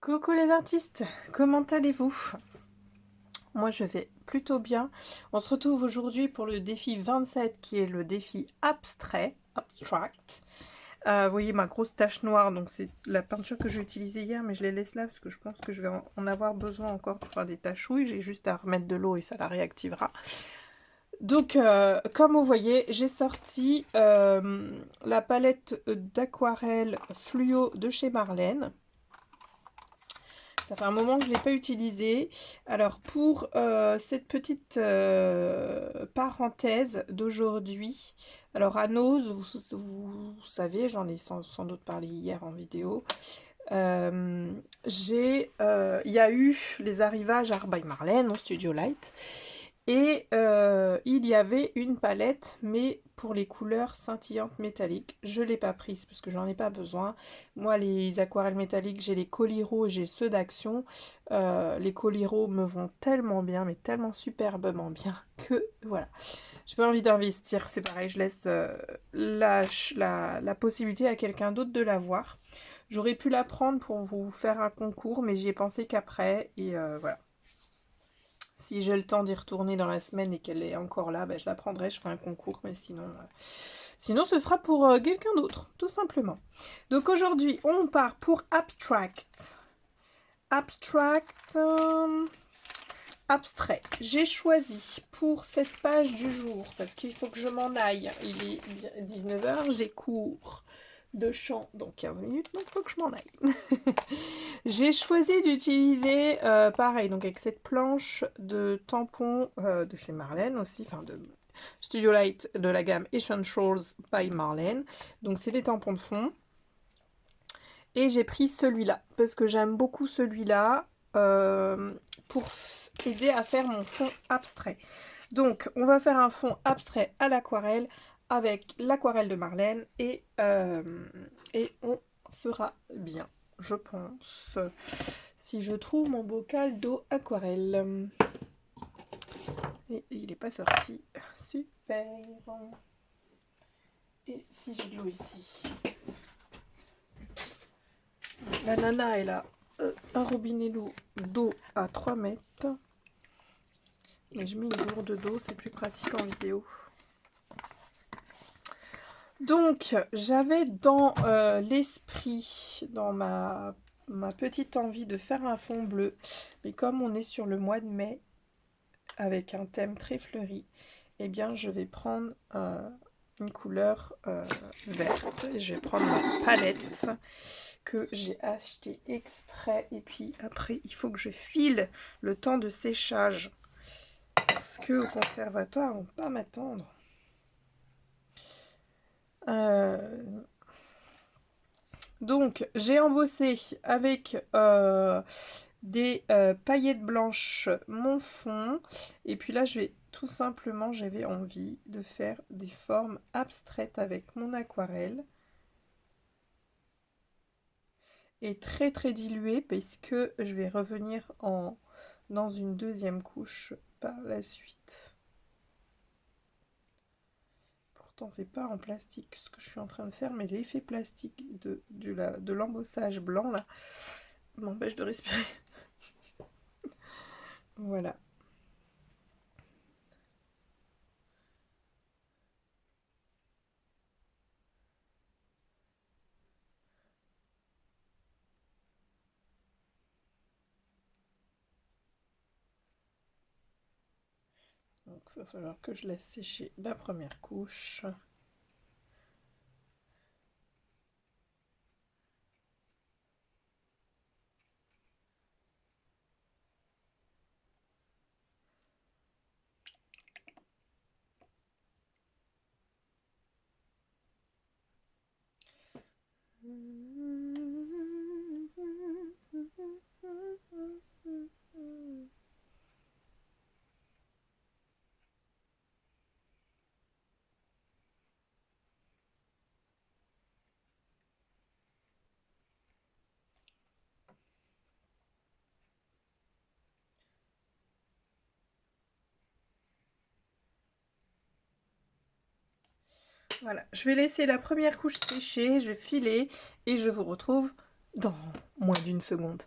Coucou les artistes, comment allez-vous? Moi je vais plutôt bien. On se retrouve aujourd'hui pour le défi 27 qui est le défi abstrait, abstract. Vous voyez ma grosse tache noire, donc c'est la peinture que j'ai utilisée hier, mais je les laisse là parce que je pense que je vais en avoir besoin encore pour faire des tachouilles. J'ai juste à remettre de l'eau et ça la réactivera. Donc comme vous voyez, j'ai sorti la palette d'aquarelle fluo de chez Marlène. Ça fait un moment que je ne l'ai pas utilisé. Alors pour cette petite parenthèse d'aujourd'hui, alors à Nose, vous savez, j'en ai sans doute parlé hier en vidéo, il y a eu les arrivages Art by Marlène en Studio Light. Et il y avait une palette, mais pour les couleurs scintillantes métalliques. Je ne l'ai pas prise parce que j'en ai pas besoin. Moi, les aquarelles métalliques, j'ai les Coliro et j'ai ceux d'Action. Les Coliro me vont tellement bien, mais tellement superbement bien que voilà. J'ai pas envie d'investir, c'est pareil, je laisse la possibilité à quelqu'un d'autre de l'avoir. J'aurais pu la prendre pour vous faire un concours, mais j'y ai pensé qu'après, et voilà. Si j'ai le temps d'y retourner dans la semaine et qu'elle est encore là, ben je la prendrai, je ferai un concours, mais sinon ce sera pour quelqu'un d'autre, tout simplement. Donc aujourd'hui, on part pour Abstract. Abstract, abstrait. J'ai choisi pour cette page du jour, parce qu'il faut que je m'en aille, il est 19 h, j'ai cours de chant dans 15 minutes, donc il faut que je m'en aille. J'ai choisi d'utiliser, pareil, donc avec cette planche de tampons de chez Marlène aussi, enfin de Studio Light de la gamme Essentials by Marlène. Donc c'est des tampons de fond. Et j'ai pris celui-là, parce que j'aime beaucoup celui-là pour aider à faire mon fond abstrait. Donc on va faire un fond abstrait à l'aquarelle avec l'aquarelle de Marlène et on sera bien, je pense. Si je trouve mon bocal d'eau aquarelle. Et il n'est pas sorti. Super. Et si j'ai de l'eau ici. La nana, elle a un robinet d'eau à 3 mètres. Mais je mets une gourde d'eau, c'est plus pratique en vidéo. Donc, j'avais dans l'esprit, dans ma petite envie de faire un fond bleu. Mais comme on est sur le mois de mai, avec un thème très fleuri, eh bien, je vais prendre une couleur verte. Et je vais prendre ma palette que j'ai acheté exprès, et puis après il faut que je file le temps de séchage parce que au conservatoire on ne va pas m'attendre. Donc j'ai embossé avec des paillettes blanches mon fond, et puis là je vais tout simplement, j'avais envie de faire des formes abstraites avec mon aquarelle. Et très très dilué parce que je vais revenir dans une deuxième couche par la suite. Pourtant c'est pas en plastique ce que je suis en train de faire, mais l'effet plastique de l'embossage blanc là m'empêche de respirer. Voilà. Donc il va falloir que je laisse sécher la première couche. Voilà, je vais laisser la première couche sécher, je vais filer et je vous retrouve dans moins d'une seconde.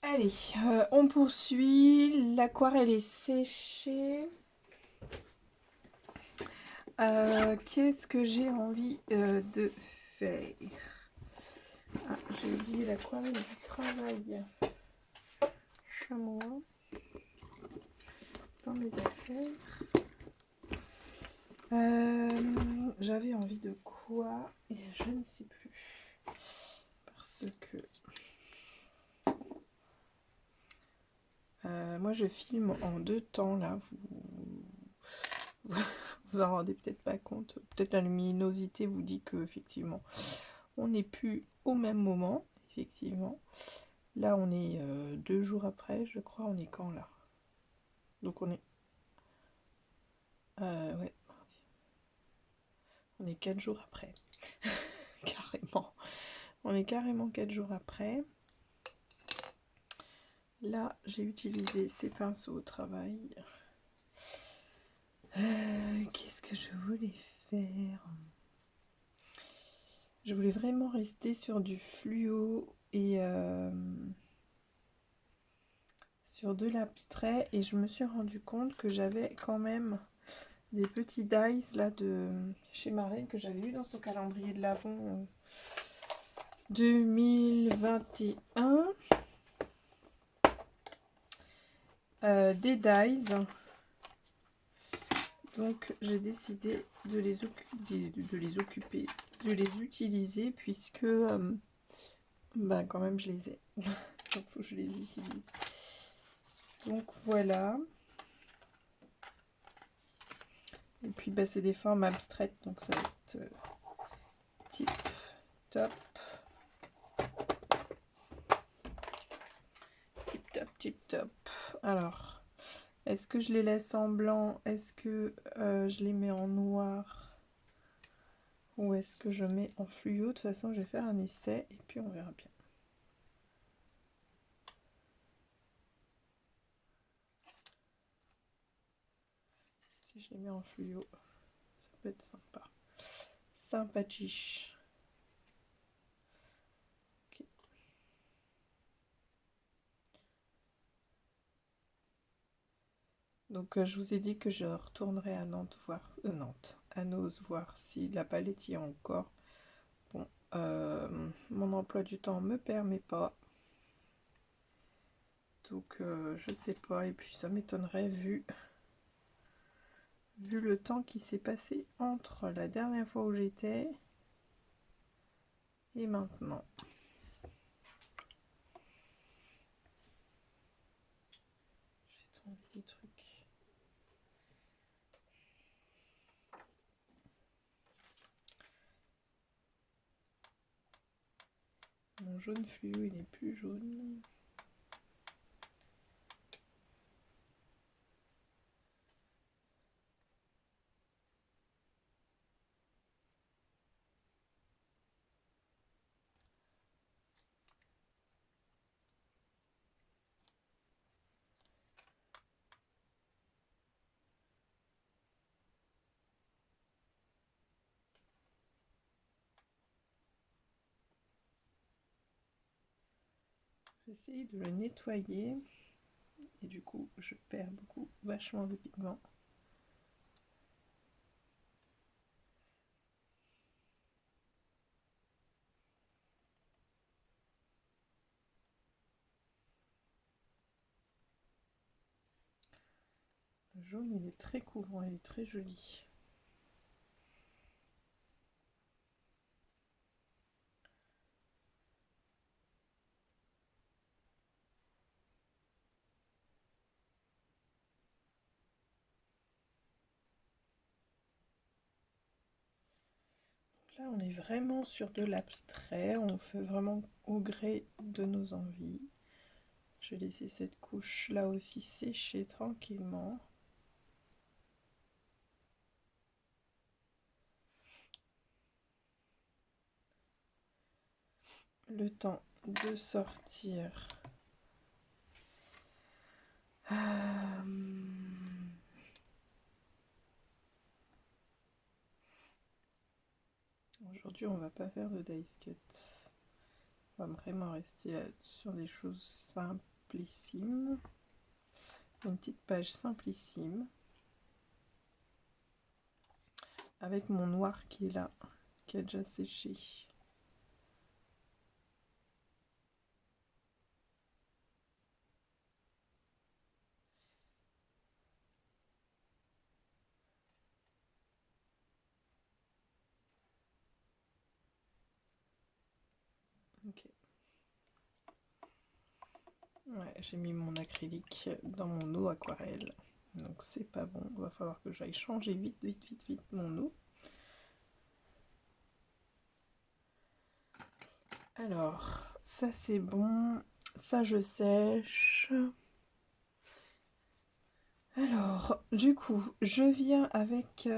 Allez, on poursuit. L'aquarelle est séchée. Qu'est-ce que j'ai envie de faire? Ah, j'ai oublié l'aquarelle du travail chez moi. Dans mes affaires. J'avais envie de quoi? Et je ne sais plus. Parce que... moi je filme en 2 temps là, vous en rendez peut-être pas compte, peut-être la luminosité vous dit que effectivement on n'est plus au même moment, effectivement. Là on est 2 jours après, je crois. On est quand là? Donc on est... ouais, on est 4 jours après. Carrément. On est carrément 4 jours après. Là, j'ai utilisé ces pinceaux au travail. Qu'est-ce que je voulais faire? Je voulais vraiment rester sur du fluo et sur de l'abstrait. Et je me suis rendu compte que j'avais quand même des petits dies là de chez Marlène que j'avais eu dans son calendrier de l'Avent 2021. Des dies. Donc j'ai décidé de les occuper, de les utiliser puisque bah, quand même je les ai. Donc il faut que je les utilise. Donc voilà. Et puis bah, c'est des formes abstraites, donc ça va être tip top. Tip top, tip top. Alors, est-ce que je les laisse en blanc? Est-ce que je les mets en noir? Ou est-ce que je mets en fluo? De toute façon, je vais faire un essai et puis on verra bien. Si je les mets en fluo, ça peut être sympa. Sympathiche. Okay. Donc je vous ai dit que je retournerai à Nantes voir à Noz voir si la palette y est encore. Bon, mon emploi du temps me permet pas. Donc je sais pas, et puis ça m'étonnerait vu le temps qui s'est passé entre la dernière fois où j'étais et maintenant. J'ai trouvé des trucs. Mon jaune fluo, il est plus jaune. J'essaye de le nettoyer et du coup je perds vachement de pigment. Le jaune il est très couvrant, il est très joli. Là on est vraiment sur de l'abstrait, on fait vraiment au gré de nos envies. Je vais laisser cette couche là aussi sécher tranquillement. Le temps de sortir aujourd'hui on va pas faire de dice cut. On va vraiment rester là sur des choses simplissimes. Une petite page simplissime. Avec mon noir qui est là, qui a déjà séché. Ok. Ouais, j'ai mis mon acrylique dans mon eau aquarelle. Donc c'est pas bon. Il va falloir que j'aille changer vite mon eau. Alors, ça c'est bon. Ça je sèche. Alors, du coup, je viens avec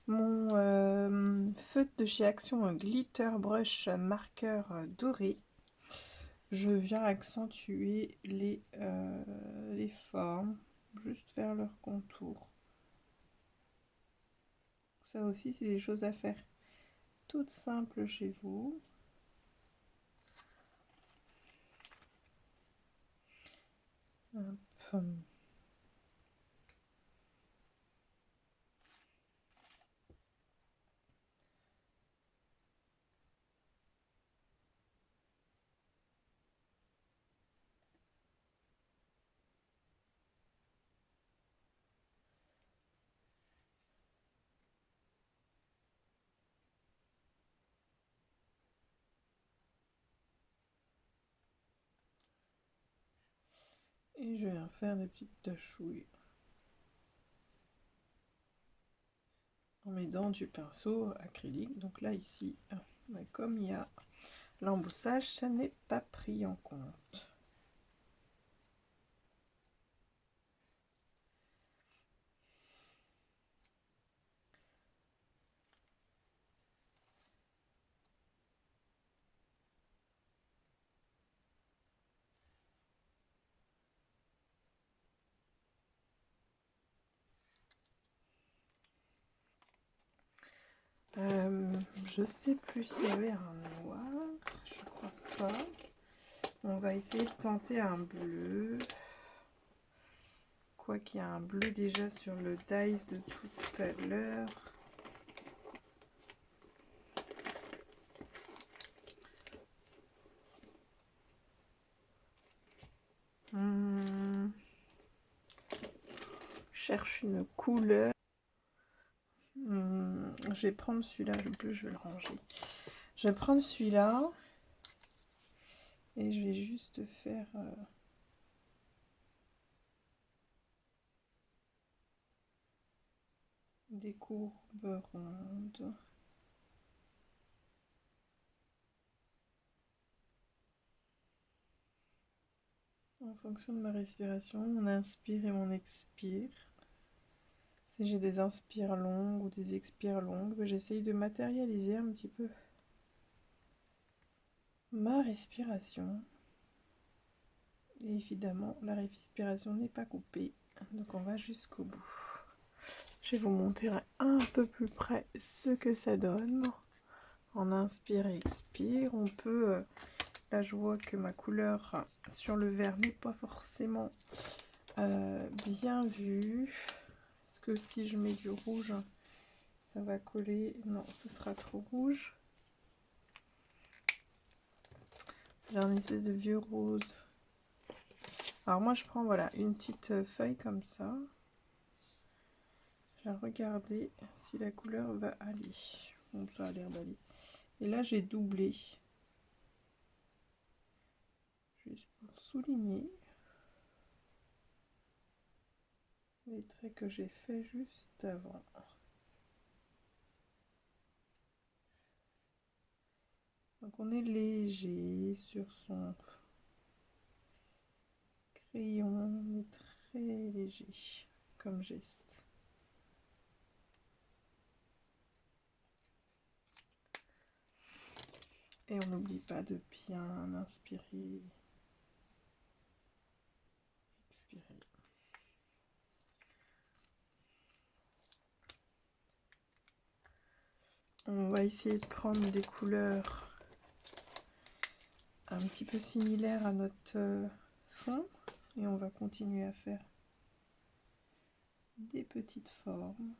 mon feutre de chez Action, un glitter brush marqueur doré. Je viens accentuer les formes, juste faire leur contour. Ça aussi, c'est des choses à faire toutes simples chez vous. Hop. Et je viens faire des petites tachouilles en m'aidant du pinceau acrylique. Donc là, ici, comme il y a l'emboussage, ça n'est pas pris en compte. Je sais plus s'il y avait un noir, je crois pas. On va essayer de tenter un bleu. Quoi qu'il y a un bleu déjà sur le dice de tout à l'heure. Je cherche une couleur. Je vais prendre celui-là, le bleu, je vais le ranger. Je vais prendre celui-là et je vais juste faire des courbes rondes. En fonction de ma respiration, on inspire et on expire. Si j'ai des inspires longues ou des expires longues, j'essaye de matérialiser un petit peu ma respiration. Et évidemment, la respiration n'est pas coupée, donc on va jusqu'au bout. Je vais vous montrer un peu plus près ce que ça donne. En inspire et expire, on peut... là, je vois que ma couleur sur le verre n'est pas forcément bien vue. Parce que si je mets du rouge, ça va coller. Non, ce sera trop rouge. J'ai un espèce de vieux rose. Alors moi, je prends voilà une petite feuille comme ça. Je vais regarder si la couleur va aller. Bon, ça a l'air d'aller. Et là, j'ai doublé. Juste pour souligner les traits que j'ai fait juste avant. Donc on est léger sur son crayon, on est très léger comme geste. Et on n'oublie pas de bien inspirer, expirer. On va essayer de prendre des couleurs un petit peu similaire à notre fond. Et on va continuer à faire des petites formes.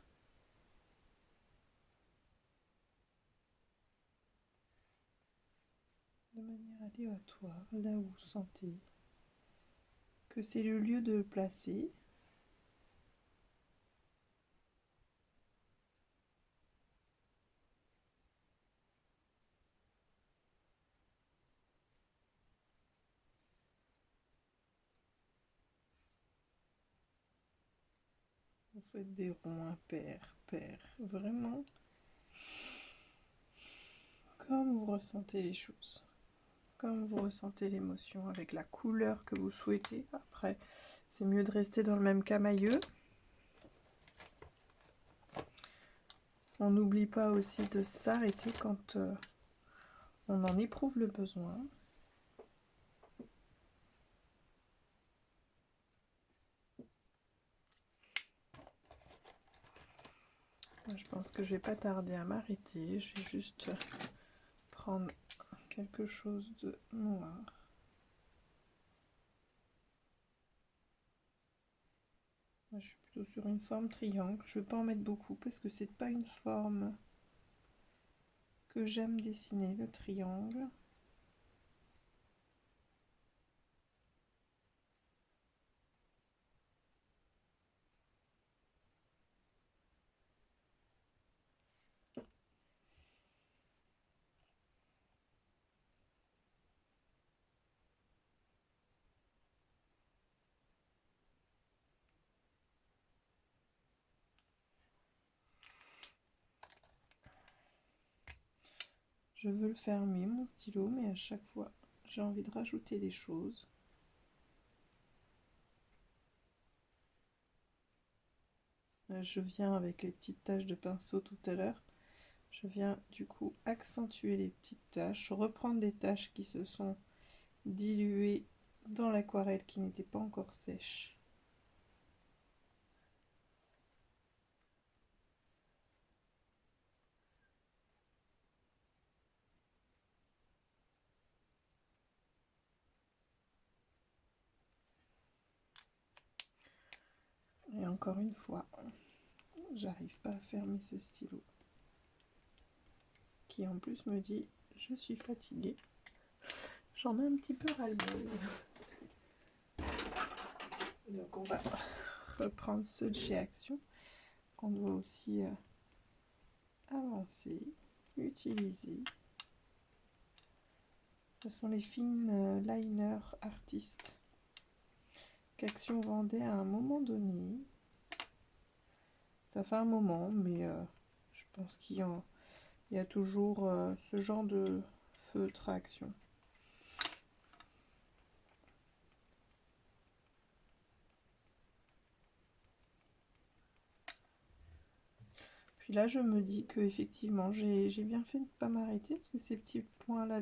De manière aléatoire, là où vous sentez que c'est le lieu de le placer. Vous faites des ronds impairs, pairs, vraiment comme vous ressentez les choses, comme vous ressentez l'émotion avec la couleur que vous souhaitez. Après, c'est mieux de rester dans le même camailleux. On n'oublie pas aussi de s'arrêter quand on en éprouve le besoin. Je pense que je vais pas tarder à m'arrêter. Je vais juste prendre quelque chose de noir. Je suis plutôt sur une forme triangle. Je ne vais pas en mettre beaucoup parce que c'est pas une forme que j'aime dessiner, le triangle. Je veux le fermer, mon stylo, mais à chaque fois, j'ai envie de rajouter des choses. Je viens avec les petites taches de pinceau tout à l'heure. Je viens du coup accentuer les petites taches, reprendre des taches qui se sont diluées dans l'aquarelle qui n'était pas encore sèche. Et encore une fois, j'arrive pas à fermer ce stylo qui en plus me dit je suis fatiguée. J'en ai un petit peu ras-le-bol. Donc on va reprendre ceux de chez Action qu'on doit aussi avancer, utiliser. Ce sont les fines liners artistes qu'Action vendait à un moment donné. Ça fait un moment, mais je pense qu'il y a toujours ce genre de feutre à Action. Puis là, je me dis que effectivement, j'ai bien fait de ne pas m'arrêter parce que ces petits points-là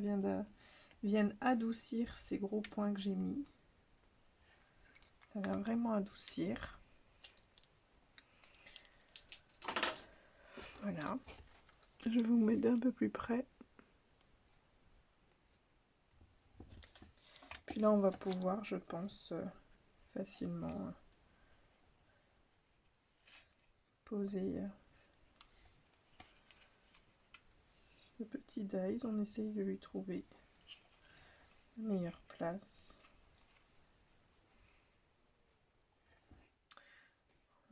viennent adoucir ces gros points que j'ai mis. Ça va vraiment adoucir. Voilà. Je vais vous mettre d'un peu plus près. Puis là, on va pouvoir, je pense, facilement poser le petit dies. On essaye de lui trouver la meilleure place.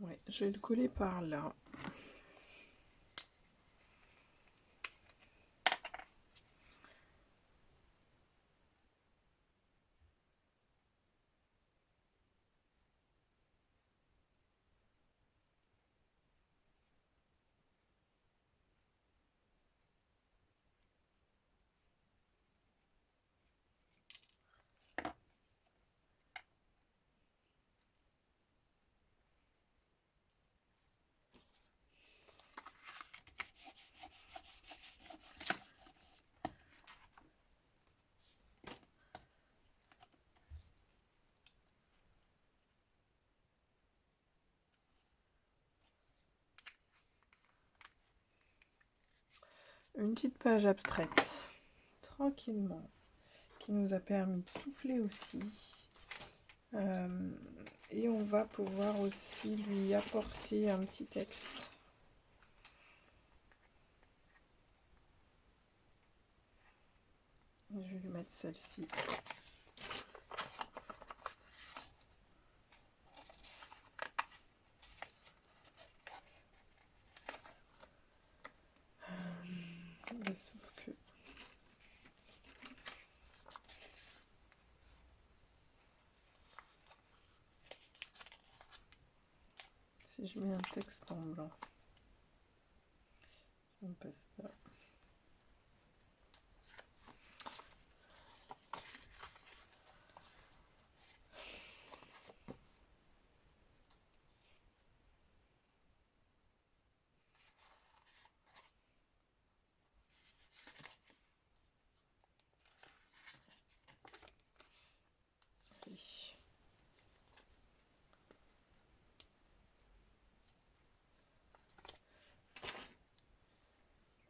Ouais, je vais le coller par là. Une petite page abstraite, tranquillement, qui nous a permis de souffler aussi. Et on va pouvoir aussi lui apporter un petit texte. Je vais lui mettre celle-ci. Sauf que si je mets un texte en blanc, ça ne passe pas.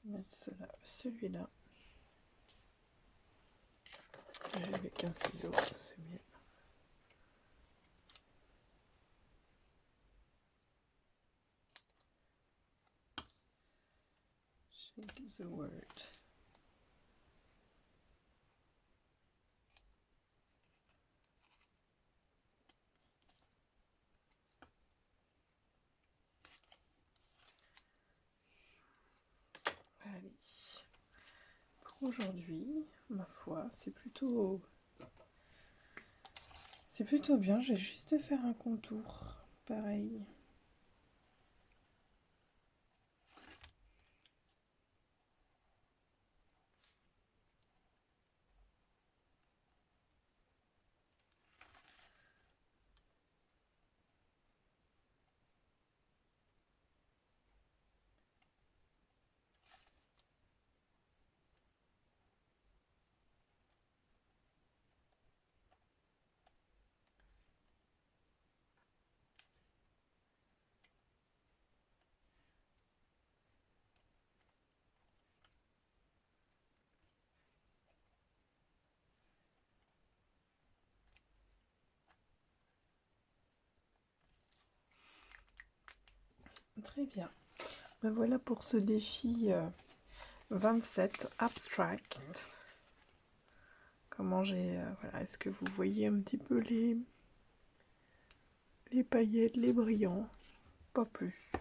Mettre celui-là avec un ciseau, c'est mieux. Shake the word. Allez. Aujourd'hui, ma foi, c'est plutôt bien. J'ai juste faire un contour pareil. Très bien. Me voilà pour ce défi 27 abstract. Comment j'ai... voilà, est-ce que vous voyez un petit peu les paillettes, les brillants? Pas plus.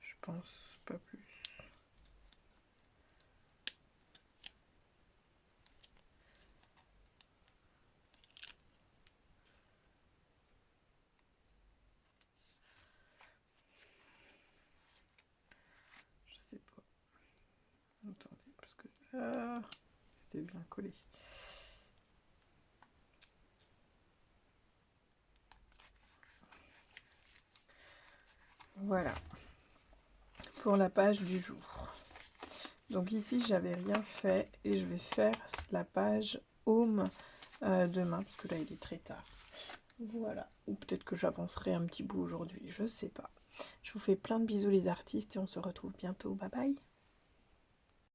Je pense pas plus. Je sais pas. Attendez, parce que... c'était bien collé. Voilà. Pour la page du jour. Donc ici, j'avais rien fait et je vais faire la page home demain, parce que là, il est très tard. Voilà. Ou peut-être que j'avancerai un petit bout aujourd'hui, je sais pas. Je vous fais plein de bisous les artistes et on se retrouve bientôt. Bye bye.